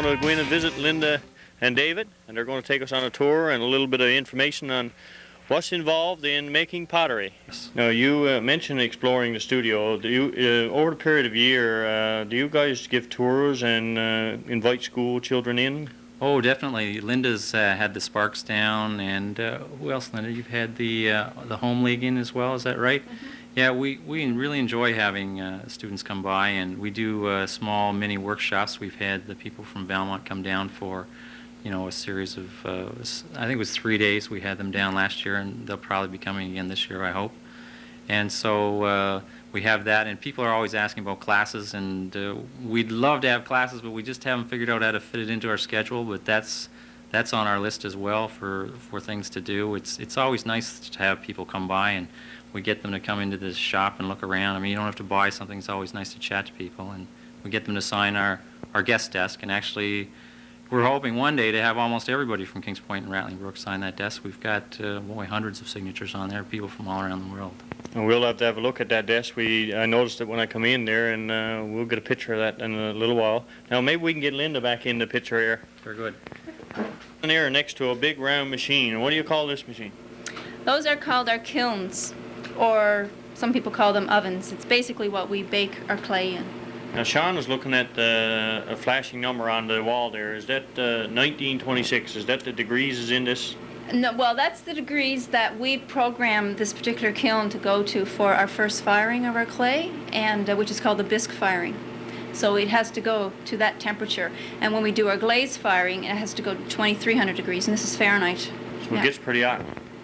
I'm going to go in and visit Linda and David, and they're going to take us on a tour and a little bit of information on what's involved in making pottery. Now, you mentioned exploring the studio. Do you, over the period of a year, do you guys give tours and invite school children in? Oh, definitely. Linda's had the Sparks down, and who else, Linda? You've had the Home League in as well, is that right? Mm-hmm. Yeah, we really enjoy having students come by, and we do small mini workshops. We've had the people from Valmont come down for, a series of, I think it was 3 days. We had them down last year, and they'll probably be coming again this year, I hope. And so we have that, and people are always asking about classes, and we'd love to have classes, but we just haven't figured out how to fit it into our schedule. But that's on our list as well for things to do. It's always nice to have people come by, and we get them to come into this shop and look around. I mean, you don't have to buy something. It's always nice to chat to people, and we get them to sign our guest desk. And actually, we're hoping one day to have almost everybody from Kings Point and Rattling Brook sign that desk. We've got hundreds of signatures on there, people from all around the world. And we'll have to have a look at that desk. I noticed it when I come in there, and we'll get a picture of that in a little while. Now, maybe we can get Linda back in the picture here. Very good. And here next to a big round machine. What do you call this machine? Those are called our kilns, or some people call them ovens. It's basically what we bake our clay in. Now, Sean was looking at a flashing number on the wall there. Is that 1926? Is that the degrees is in this? No, well, that's the degrees that we programmed this particular kiln to go to for our first firing of our clay, and which is called the bisque firing. So it has to go to that temperature. And when we do our glaze firing, it has to go to 2300 degrees, and this is Fahrenheit. So it gets pretty hot.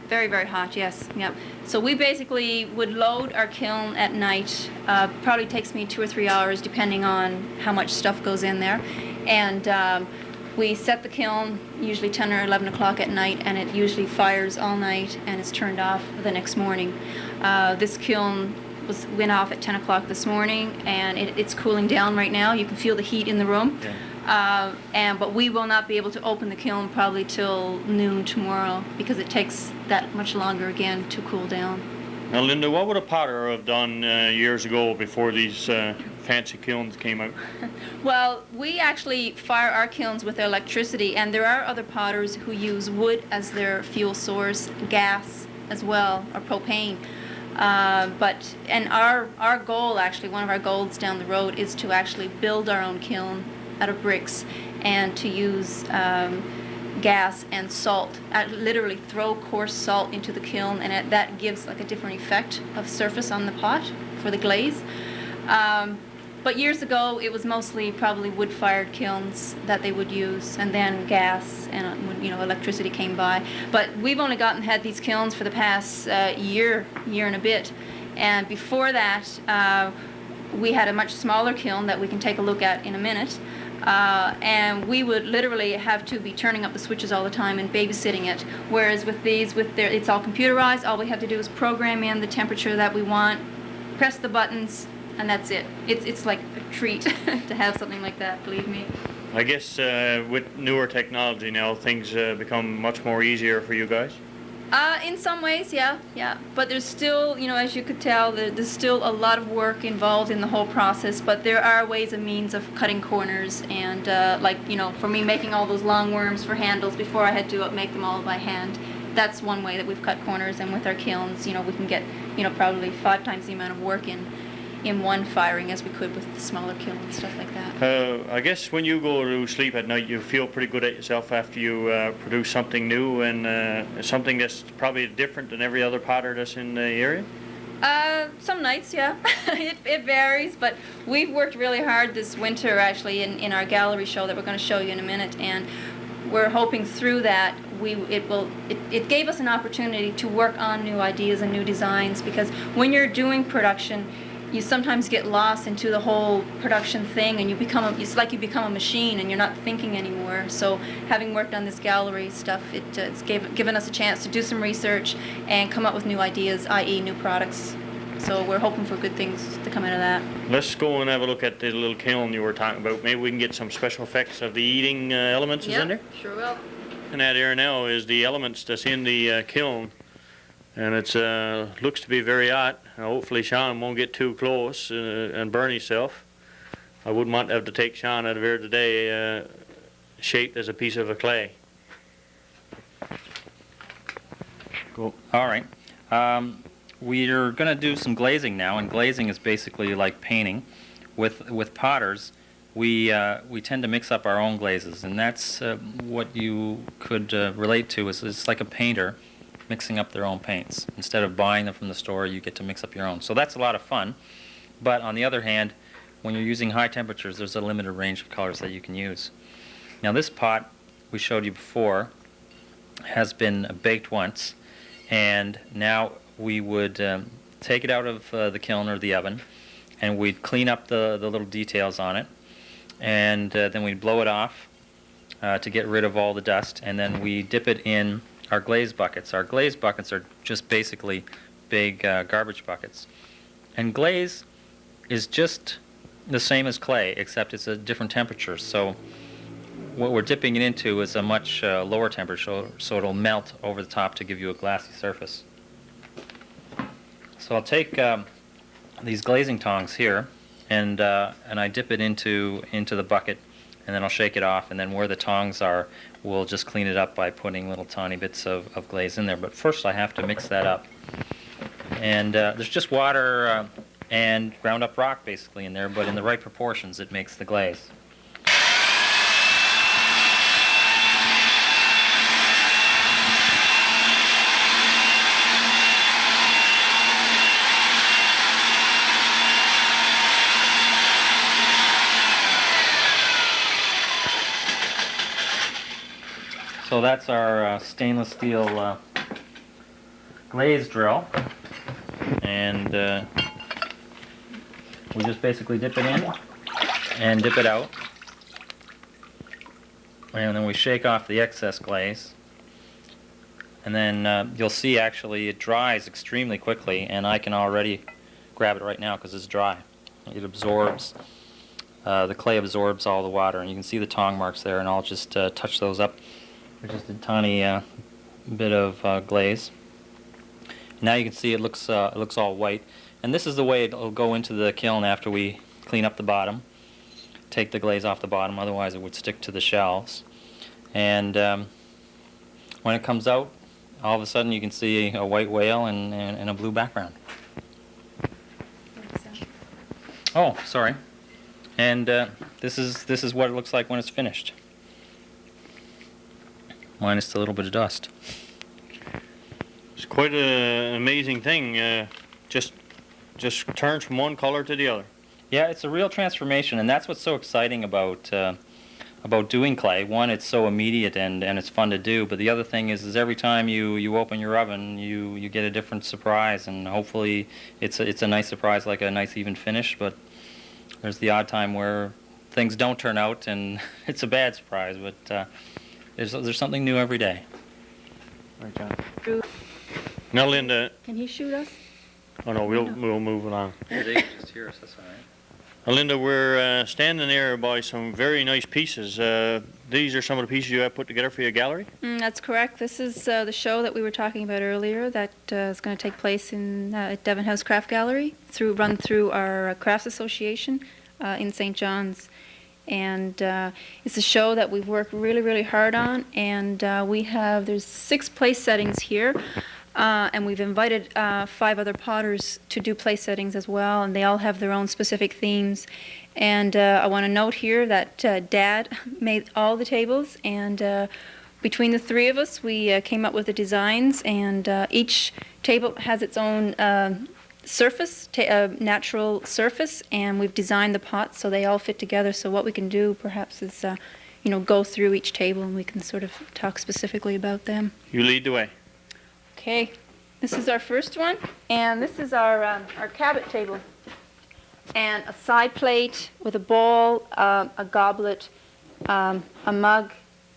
Very, very hot, yes. Yep. So we basically would load our kiln at night. Probably takes me 2 or 3 hours, depending on how much stuff goes in there. And we set the kiln usually 10 or 11 o'clock at night, and it usually fires all night and is turned off the next morning. This kiln went off at 10 o'clock this morning, and it's cooling down right now. You can feel the heat in the room. Yeah. But we will not be able to open the kiln probably till noon tomorrow, because it takes that much longer again to cool down. Now, Linda, what would a potter have done years ago before these fancy kilns came out? Well, we actually fire our kilns with electricity, and there are other potters who use wood as their fuel source, gas as well, or propane. And our goal, actually, one of our goals down the road is to actually build our own kiln out of bricks, and to use gas and salt. Literally throw coarse salt into the kiln, and that gives like a different effect of surface on the pot for the glaze. But years ago, it was mostly probably wood-fired kilns that they would use, and then gas and electricity came by. But we've only had these kilns for the past year and a bit, and before that, we had a much smaller kiln that we can take a look at in a minute. And we would literally have to be turning up the switches all the time and babysitting it. Whereas with these, it's all computerized. All we have to do is program in the temperature that we want, press the buttons, and that's it. It's like a treat to have something like that, believe me. I guess with newer technology now, things become much more easier for you guys? In some ways, yeah. But there's still, as you could tell, there's still a lot of work involved in the whole process, but there are ways and means of cutting corners, and for me, making all those long worms for handles before I had to make them all by hand. That's one way that we've cut corners, and with our kilns, we can get, probably 5 times the amount of work in one firing as we could with the smaller kiln and stuff like that. I guess when you go to sleep at night, you feel pretty good at yourself after you produce something new and something that's probably different than every other potter that's in the area? Some nights, yeah. It varies, but we've worked really hard this winter actually in our gallery show that we're going to show you in a minute, and we're hoping through that it gave us an opportunity to work on new ideas and new designs, because when you're doing production, you sometimes get lost into the whole production thing, and it's like you become a machine and you're not thinking anymore. So having worked on this gallery stuff, it's given us a chance to do some research and come up with new ideas, i.e. new products. So we're hoping for good things to come out of that. Let's go and have a look at the little kiln you were talking about. Maybe we can get some special effects of the eating elements in there? Sure will. And that here now is the elements that's in the kiln. And it looks to be very hot. Hopefully Sean won't get too close and burn himself. I wouldn't want to have to take Sean out of here today. shaped as a piece of a clay. Cool. All right. We're going to do some glazing now, and glazing is basically like painting. With potters, we tend to mix up our own glazes, and that's what you could relate to. Is it's like a painter mixing up their own paints. Instead of buying them from the store, you get to mix up your own. So that's a lot of fun. But on the other hand, when you're using high temperatures, there's a limited range of colors that you can use. Now this pot we showed you before has been baked once, and now we would take it out of the kiln or the oven, and we'd clean up the little details on it, and then we'd blow it off to get rid of all the dust, and then we dip it in our glaze buckets. Our glaze buckets are just basically big garbage buckets. And glaze is just the same as clay, except it's a different temperature. So what we're dipping it into is a much lower temperature, so it'll melt over the top to give you a glassy surface. So I'll take these glazing tongs here, and I dip it into the bucket, and then I'll shake it off, and then where the tongs are, we'll just clean it up by putting little tiny bits of glaze in there. But first I have to mix that up. And there's just water and ground up rock basically in there, but in the right proportions it makes the glaze. So that's our stainless steel glaze drill, and we just basically dip it in and dip it out, and then we shake off the excess glaze, and then you'll see actually it dries extremely quickly, and I can already grab it right now because it's dry. It absorbs, the clay absorbs all the water, and you can see the tong marks there, and I'll just touch those up with just a tiny bit of glaze. Now you can see it looks all white, and this is the way it'll go into the kiln after we clean up the bottom, take the glaze off the bottom, otherwise it would stick to the shelves. And when it comes out, all of a sudden you can see a white whale and a blue background. Oh, sorry. And this is what it looks like when it's finished, minus a little bit of dust. It's quite an amazing thing. Just turns from one color to the other. Yeah, it's a real transformation, and that's what's so exciting about doing clay. One, it's so immediate and it's fun to do, but the other thing is every time you open your oven, you get a different surprise, and hopefully it's a nice surprise, like a nice even finish, but there's the odd time where things don't turn out and it's a bad surprise, but there's something new every day. Right, John? Now, Linda. Can he shoot us? Oh no, we'll move along. They can just hear us. That's all right. Now, Linda, we're standing there by some very nice pieces. These are some of the pieces you have put together for your gallery? That's correct. This is the show that we were talking about earlier that is going to take place at Devon House Craft Gallery, run through our Crafts Association in St. John's. And it's a show that we've worked really, really hard on, and there's 6 place settings here, and we've invited 5 other potters to do place settings as well, and they all have their own specific themes. And I want to note here that Dad made all the tables, and between the 3 of us, we came up with the designs, and each table has its own surface, natural surface, and we've designed the pots so they all fit together. So what we can do perhaps is go through each table, and we can sort of talk specifically about them. You lead the way. Okay, this is our first one, and this is our cabinet table, and a side plate with a bowl, a goblet, a mug,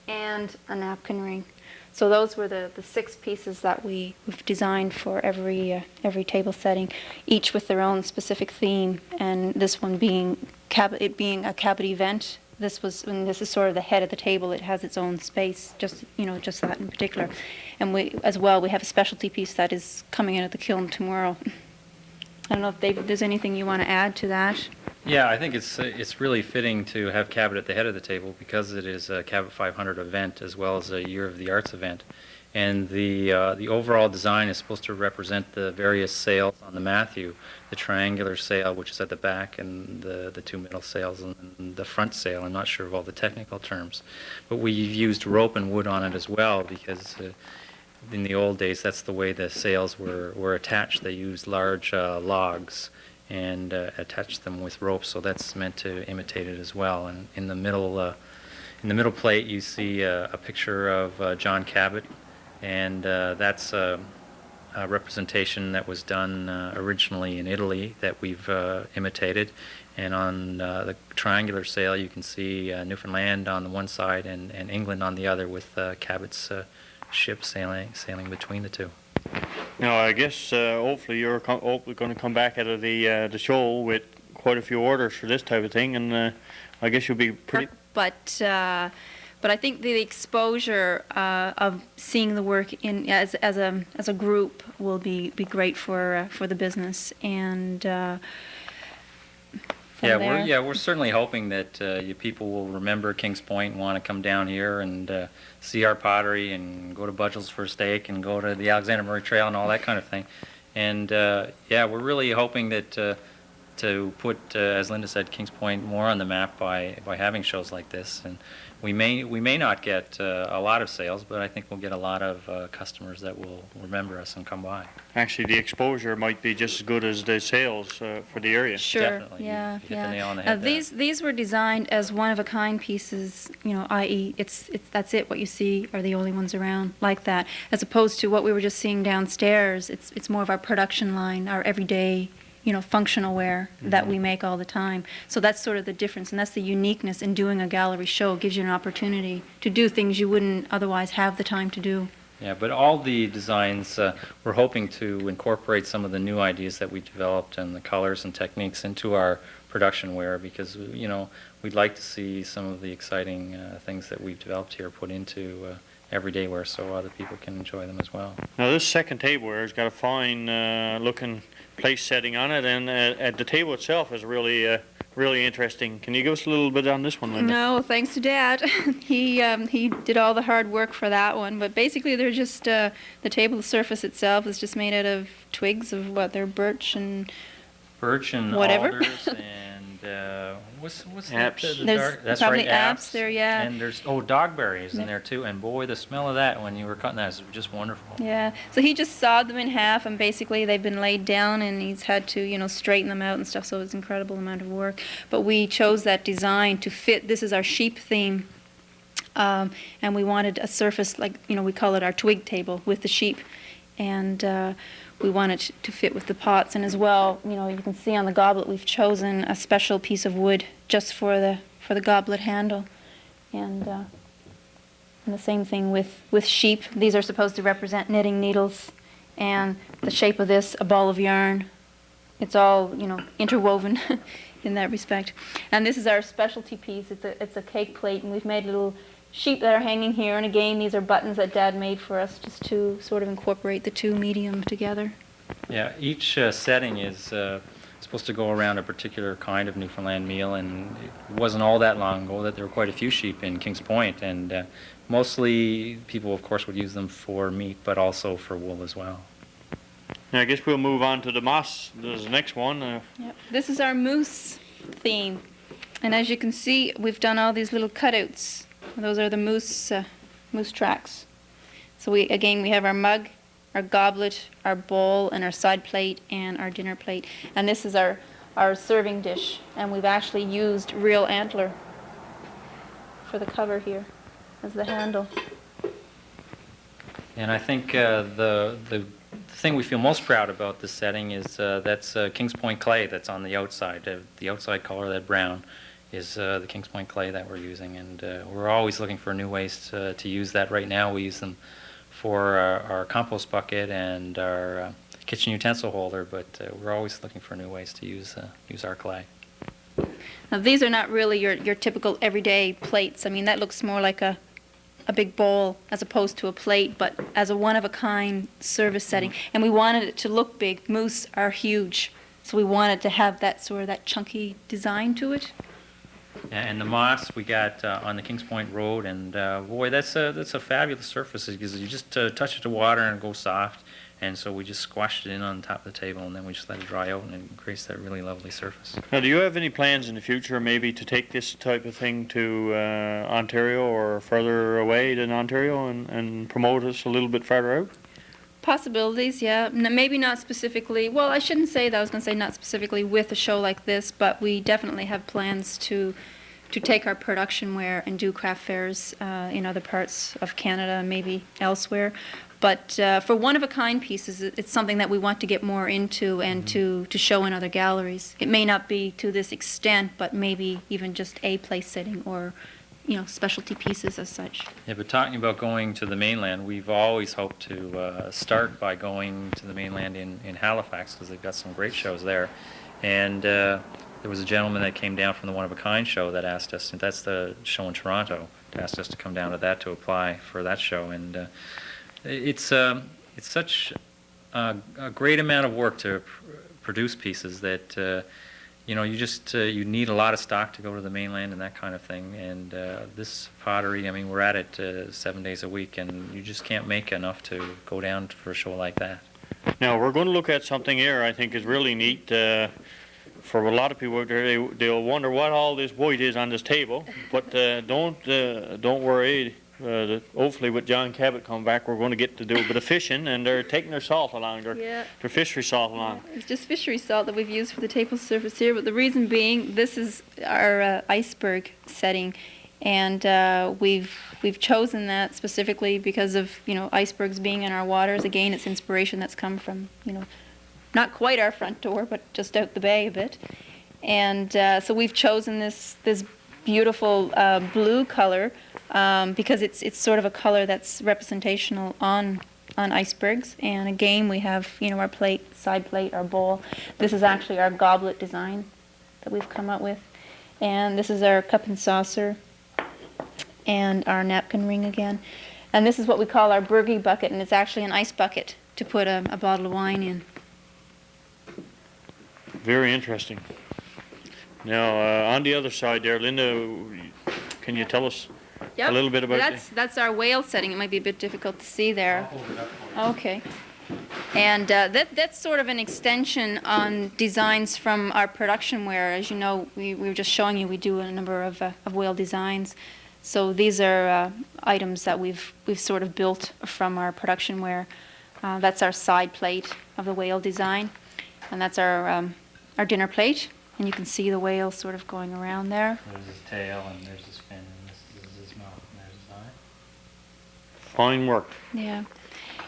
and a napkin ring. So those were the 6 pieces that we've designed for every table setting, each with their own specific theme. And this one being it being a cavity vent. This is sort of the head of the table. It has its own space, just that in particular. And we have a specialty piece that is coming in at the kiln tomorrow. I don't know if David, there's anything you want to add to that. Yeah, I think it's really fitting to have Cabot at the head of the table because it is a Cabot 500 event as well as a Year of the Arts event. And the overall design is supposed to represent the various sails on the Matthew, the triangular sail, which is at the back, and the two middle sails, and the front sail. I'm not sure of all the technical terms. But we've used rope and wood on it as well because in the old days, that's the way the sails were attached. They used large logs and attached them with ropes, so that's meant to imitate it as well. And in the middle plate, you see a picture of John Cabot, and that's a representation that was done originally in Italy that we've imitated. And on the triangular sail, you can see Newfoundland on the one side and England on the other, with Cabot's ship sailing between the two. Now, I guess hopefully you're going to come back out of the show with quite a few orders for this type of thing, and I guess you'll be pretty. But I think the exposure of seeing the work as a group will be great for the business, and we're certainly hoping that you people will remember Kings Point and want to come down here and see our pottery and go to Budgell's for a steak and go to the Alexander Murray Trail and all that kind of thing. And we're really hoping that to put, as Linda said, Kings Point more on the map by having shows like this. And we may not get a lot of sales, but I think we'll get a lot of customers that will remember us and come by. Actually, the exposure might be just as good as the sales for the area. Sure. Definitely. Yeah. You hit the nail on the head there. These were designed as one-of-a-kind pieces, i.e., that's it. What you see are the only ones around like that, as opposed to what we were just seeing downstairs. It's more of our production line, our everyday, functional wear that we make all the time. So that's sort of the difference, and that's the uniqueness in doing a gallery show. It gives you an opportunity to do things you wouldn't otherwise have the time to do. Yeah, but all the designs, we're hoping to incorporate some of the new ideas that we developed and the colors and techniques into our production wear, because, we'd like to see some of the exciting things that we've developed here put into everyday wear so other people can enjoy them as well. Now, this second tableware has got a fine looking place setting on it, and at the table itself is really interesting. Can you give us a little bit on this one, Linda? No, thanks to Dad. He did all the hard work for that one. But basically, they're just the table surface itself is just made out of twigs of they're birch and whatever. Alders and what's Apps. that? There's That's probably right, apps there, yeah. And there's dogberries in there too. And boy, the smell of that when you were cutting that is just wonderful. Yeah. So he just sawed them in half, and basically they've been laid down, and he's had to straighten them out and stuff. So it's an incredible amount of work. But we chose that design to fit. This is our sheep theme. And we wanted a surface like, we call it our twig table with the sheep. And we want it to fit with the pots. And as well, you can see on the goblet we've chosen a special piece of wood just for the goblet handle. And the same thing with sheep. These are supposed to represent knitting needles. And the shape of this, a ball of yarn. It's all, interwoven in that respect. And this is our specialty piece. It's a cake plate, and we've made little sheep that are hanging here, and again, these are buttons that Dad made for us just to sort of incorporate the two medium together. Yeah, each setting is supposed to go around a particular kind of Newfoundland meal, and it wasn't all that long ago that there were quite a few sheep in Kings Point, and mostly people, of course, would use them for meat, but also for wool as well. Now, I guess we'll move on to the moss. This is the next one. Yep. This is our moose theme, and as you can see, we've done all these little cutouts. Those are the moose tracks. So we have our mug, our goblet, our bowl, and our side plate, and our dinner plate. And this is our serving dish. And we've actually used real antler for the cover here as the handle. And I think the thing we feel most proud about this setting is that's Kings Point clay that's on the outside. The outside color, that brown, is the Kings Point clay that we're using, and we're always looking for new ways to use that. Right now we use them for our compost bucket and our kitchen utensil holder, but we're always looking for new ways to use our clay. Now these are not really your typical everyday plates. I mean, that looks more like a big bowl as opposed to a plate, but as a one-of-a-kind service setting. And we wanted it to look big. Moose are huge. So we wanted to have that sort of that chunky design to it. And the moss we got on the Kings Point Road, and boy, that's a fabulous surface because you just touch it to water and it goes soft. And so we just squashed it in on top of the table, and then we just let it dry out, and it creates that really lovely surface. Now, do you have any plans in the future maybe to take this type of thing to Ontario or further away than Ontario and promote us a little bit farther out? Possibilities, yeah. Maybe not specifically. Well, I shouldn't say that. I was going to say not specifically with a show like this, but we definitely have plans to take our production ware and do craft fairs in other parts of Canada, maybe elsewhere. But for one-of-a-kind pieces, it's something that we want to get more into and to show in other galleries. It may not be to this extent, but maybe even just a place setting or, specialty pieces as such. Yeah, but talking about going to the mainland, we've always hoped to start by going to the mainland in Halifax because they've got some great shows there. And there was a gentleman that came down from the One-of-a-Kind show that asked us, and that's the show in Toronto, asked us to come down to that to apply for that show. And it's such a great amount of work to produce pieces that you need a lot of stock to go to the mainland and that kind of thing. And this pottery, I mean, we're at it 7 days a week, and you just can't make enough to go down for a show like that. Now, we're going to look at something here I think is really neat. For a lot of people, they'll wonder what all this white is on this table, but don't worry. Hopefully with John Cabot coming back, we're going to get to do a bit of fishing, and they're taking their salt along, their fishery salt along. It's just fishery salt that we've used for the table surface here, but the reason being this is our iceberg setting, and we've chosen that specifically because of icebergs being in our waters. Again, it's inspiration that's come from not quite our front door, but just out the bay a bit, and so we've chosen this beautiful blue color because it's sort of a color that's representational on icebergs. And again, we have our plate, side plate, our bowl. This is actually our goblet design that we've come up with, and this is our cup and saucer and our napkin ring again. And this is what we call our Bergie bucket, and it's actually an ice bucket to put a bottle of wine in. Very interesting. Now, on the other side there, Linda, can you tell us a little bit about that's our whale setting. It might be a bit difficult to see there. Okay. And that's sort of an extension on designs from our production ware. As you know, we were just showing you we do a number of whale designs. So these are items that we've sort of built from our production ware. That's our side plate of the whale design, and that's our dinner plate. And you can see the whale sort of going around there. There's his tail, and there's his fin, and this is his mouth, and there's his eye. Fine work. Yeah.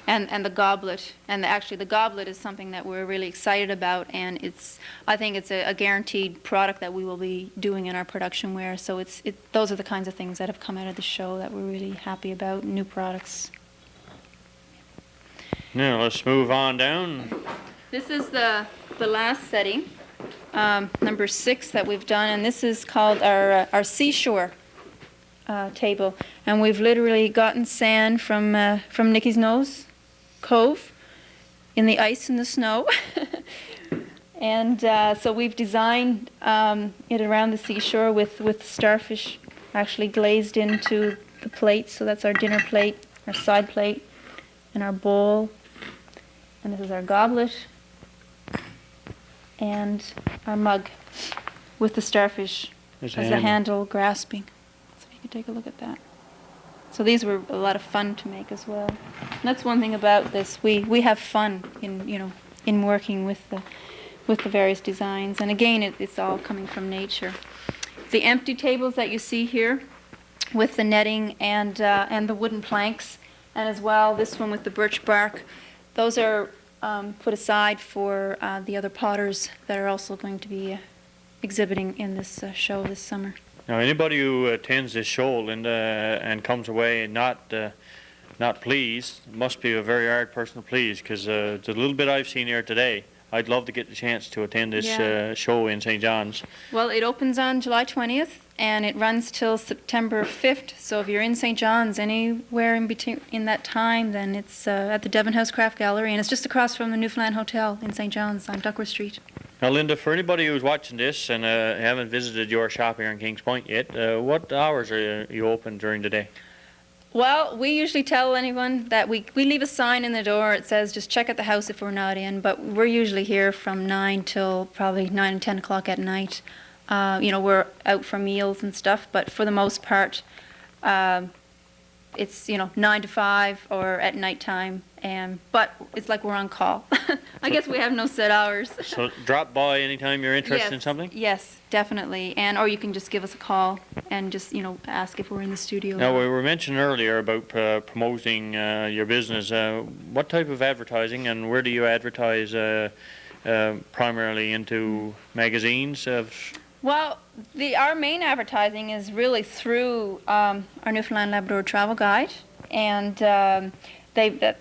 And the goblet. And actually the goblet is something that we're really excited about, and I think it's a guaranteed product that we will be doing in our production ware. So those are the kinds of things that have come out of the show that we're really happy about, new products. Now, let's move on down. This is the last setting. Number 6 that we've done, and this is called our seashore table, and we've literally gotten sand from Nicky's Nose Cove in the ice and the snow, and so we've designed it around the seashore with starfish actually glazed into the plate. So that's our dinner plate, our side plate, and our bowl, and this is our goblet and our mug with the starfish as the handle grasping. So you can take a look at that. So these were a lot of fun to make as well. And that's one thing about this. We have fun in working with the various designs. And again, it's all coming from nature. The empty tables that you see here with the netting and the wooden planks, and as well this one with the birch bark, those are put aside for the other potters that are also going to be exhibiting in this show this summer. Now, anybody who attends this show, Linda, and comes away not pleased, must be a very hard person to please, because the little bit I've seen here today, I'd love to get the chance to attend this show in St. John's. Well, it opens on July 20th, and it runs till September 5th. So if you're in St. John's, anywhere in between in that time, then it's at the Devon House Craft Gallery, and it's just across from the Newfoundland Hotel in St. John's on Duckworth Street. Now, Linda, for anybody who's watching this and haven't visited your shop here in Kings Point yet, what hours are you open during the day? Well, we usually tell anyone that we leave a sign in the door. It says just check at the house if we're not in, but we're usually here from 9 till probably 9 and 10 o'clock at night. We're out for meals and stuff, but for the most part, it's 9 to 5 or at nighttime. But it's like we're on call. I guess we have no set hours. So drop by anytime you're interested in something? Yes, definitely. Or you can just give us a call and just ask if we're in the studio. Now, we were mentioning earlier about promoting your business. What type of advertising, and where do you advertise primarily into magazines? Well, our main advertising is really through our Newfoundland Labrador Travel Guide, and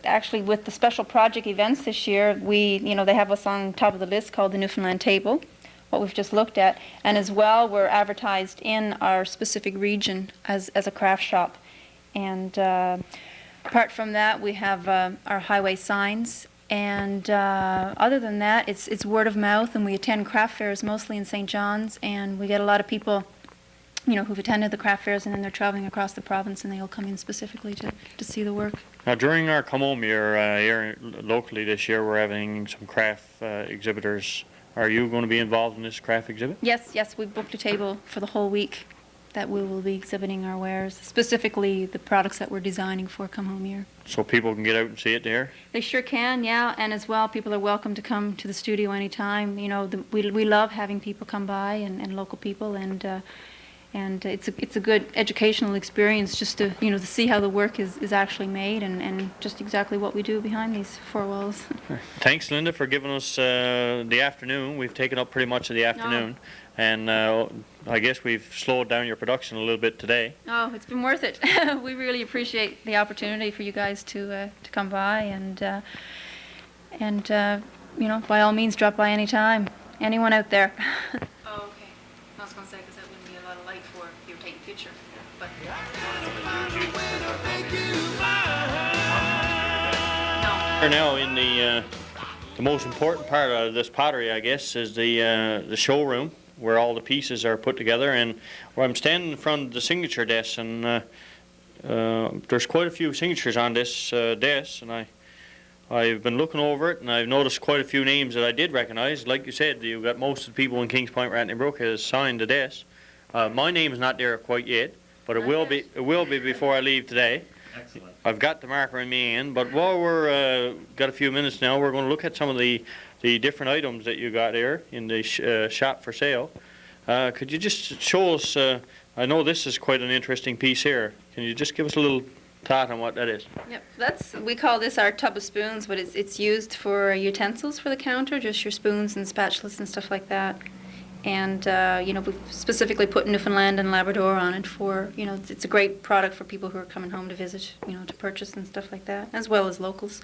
actually with the special project events this year, they have us on top of the list called the Newfoundland Table, what we've just looked at, and as well we're advertised in our specific region as a craft shop, and apart from that we have our highway signs. And other than that, it's word of mouth, and we attend craft fairs mostly in St. John's, and we get a lot of people, who've attended the craft fairs, and then they're traveling across the province, and they'll come in specifically to see the work. Now, during our Come Home year here locally this year, we're having some craft exhibitors. Are you going to be involved in this craft exhibit? Yes, we've booked a table for the whole week that we will be exhibiting our wares, specifically the products that we're designing for Come Home year. So people can get out and see it there? They sure can, yeah, and as well, people are welcome to come to the studio anytime. We love having people come by and local people, and it's a good educational experience just to to see how the work is actually made and just exactly what we do behind these four walls. Thanks, Linda, for giving us the afternoon. We've taken up pretty much of the afternoon. And I guess we've slowed down your production a little bit today. Oh, it's been worth it. We really appreciate the opportunity for you guys to come by, and by all means, drop by anytime. Anyone out there. Oh, okay. I was going to say, because that wouldn't be a lot of light for if you were taking a picture. But We're now in the most important part of this pottery, I guess, is the showroom, where all the pieces are put together, and where I'm standing in front of the signature desk, and there's quite a few signatures on this desk, and I've been looking over it, and I've noticed quite a few names that I did recognize. Like you said, you've got most of the people in Kings Point, Ratney Brook has signed the desk. My name is not there quite yet, but it will be. It will be before I leave today. Excellent. I've got the marker in my hand, but while we're got a few minutes now, we're going to look at some of the different items that you got here in the shop for sale. Could you just show us, I know this is quite an interesting piece here. Can you just give us a little thought on what that is? Yep, we call this our tub of spoons, but it's used for utensils for the counter, just your spoons and spatulas and stuff like that. And we've specifically put Newfoundland and Labrador on it for, it's a great product for people who are coming home to visit, to purchase and stuff like that, as well as locals.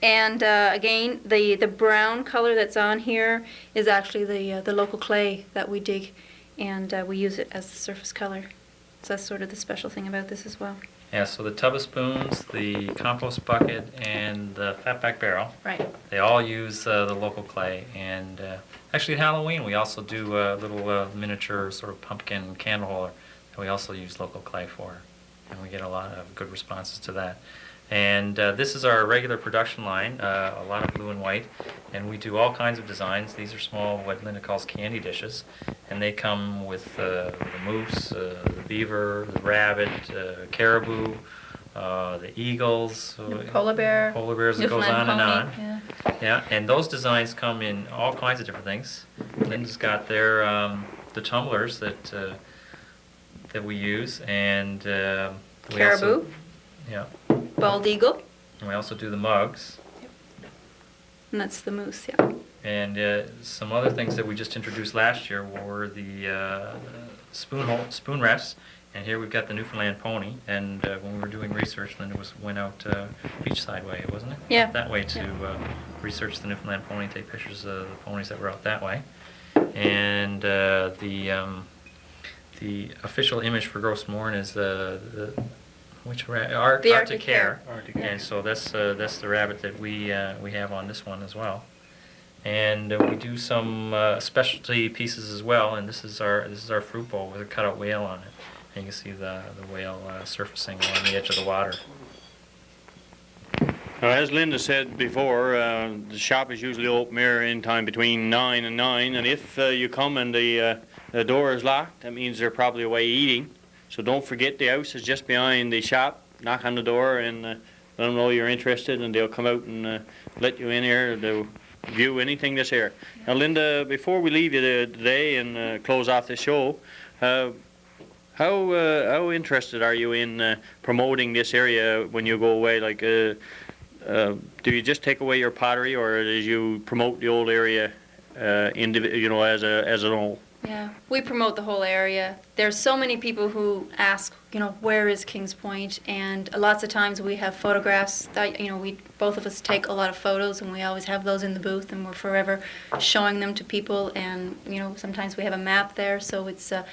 And again, the brown color that's on here is actually the local clay that we dig, and we use it as the surface color. So that's sort of the special thing about this as well. Yeah, so the tub of spoons, the compost bucket, and the fatback barrel, Right. they all use the local clay. And actually at Halloween we also do a little miniature sort of pumpkin candle holder that we also use local clay for. And we get a lot of good responses to that. And this is our regular production line, a lot of blue and white, and we do all kinds of designs. These are small, what Linda calls candy dishes, and they come with the moose, the beaver, the rabbit, caribou, the eagles, The polar bear. polar bears, it goes Newfoundland on and pony, on. Yeah. Yeah, and those designs come in all kinds of different things. Linda's got their the tumblers that we use, and we Caribou. also, yeah. Bald eagle. And we also do the mugs. And that's the moose, yeah. And some other things that we just introduced last year were the spoon rests. And here we've got the Newfoundland pony. And when we were doing research, Linda went out beachside way, wasn't it? Yeah. That way to research the Newfoundland pony, take pictures of the ponies that were out that way. And the official image for Gross Morn is Arctic Hare. Arctic And so that's the rabbit that we have on this one as well. And we do some specialty pieces as well. And this is our fruit bowl with a cutout whale on it. And you can see the whale surfacing along the edge of the water. Now, as Linda said before, the shop is usually open here in time between 9 and 9, and if you come and the door is locked, that means they're probably away eating. So don't forget, the house is just behind the shop. Knock on the door and let them know you're interested, and they'll come out and let you in here to view anything that's here. Now, Linda, before we leave you today and close off the show, how interested are you in promoting this area when you go away? Like, do you just take away your pottery, or do you promote the old area, as a whole? Yeah, we promote the whole area. There's so many people who ask, where is Kings Point? And lots of times we have photographs that, we both of us take a lot of photos, and we always have those in the booth, and we're forever showing them to people. And sometimes we have a map there, so it's a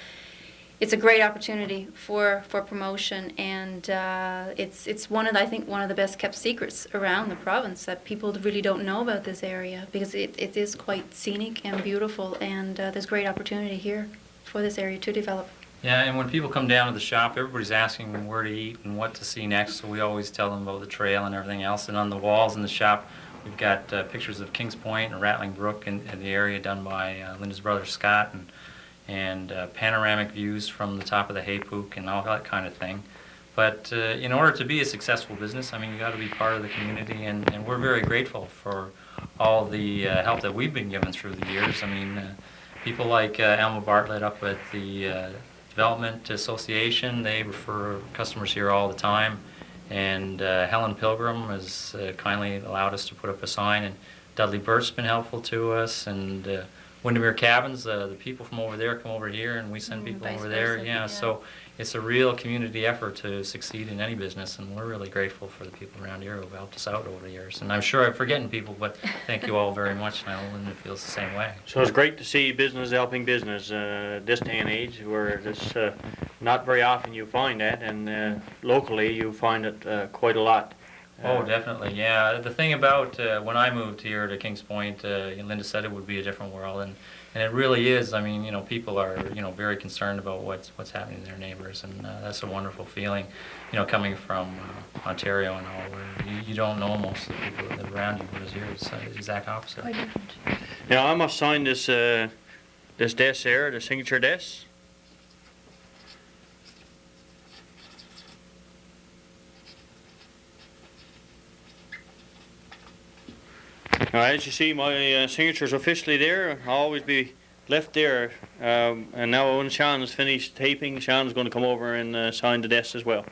great opportunity for promotion, and it's one of the best kept secrets around the province, that people really don't know about this area, because it is quite scenic and beautiful, and there's great opportunity here for this area to develop. Yeah, and when people come down to the shop, everybody's asking where to eat and what to see next, so we always tell them about the trail and everything else. And on the walls in the shop, we've got pictures of Kings Point and Rattling Brook in the area, done by Linda's brother Scott, and panoramic views from the top of the Haypook and all that kind of thing. But in order to be a successful business, you got to be part of the community, and we're very grateful for all the help that we've been given through the years. People like Alma Bartlett up at the Development Association, they refer customers here all the time, and Helen Pilgrim has kindly allowed us to put up a sign, and Dudley Burt's been helpful to us, and Windermere Cabins, the people from over there come over here, and we send people over there. Yeah, so it's a real community effort to succeed in any business, and we're really grateful for the people around here who have helped us out over the years. And I'm sure I'm forgetting people, but thank you all very much, and I know Linda feels the same way. So it's great to see business helping business this day and age, where it's not very often you find that, and locally you find it quite a lot. Oh, definitely, yeah. The thing about when I moved here to Kings Point, Linda said it would be a different world, and it really is. People are very concerned about what's happening to their neighbors, and that's a wonderful feeling. Coming from Ontario and all, where you don't know most of the people that live around you, whereas here it's the exact opposite. Quite different. Now, I must sign this desk here, the signature desk. Now, as you see, my signature is officially there. I'll always be left there. And now when Sean is finished taping, Sean's going to come over and sign the desk as well.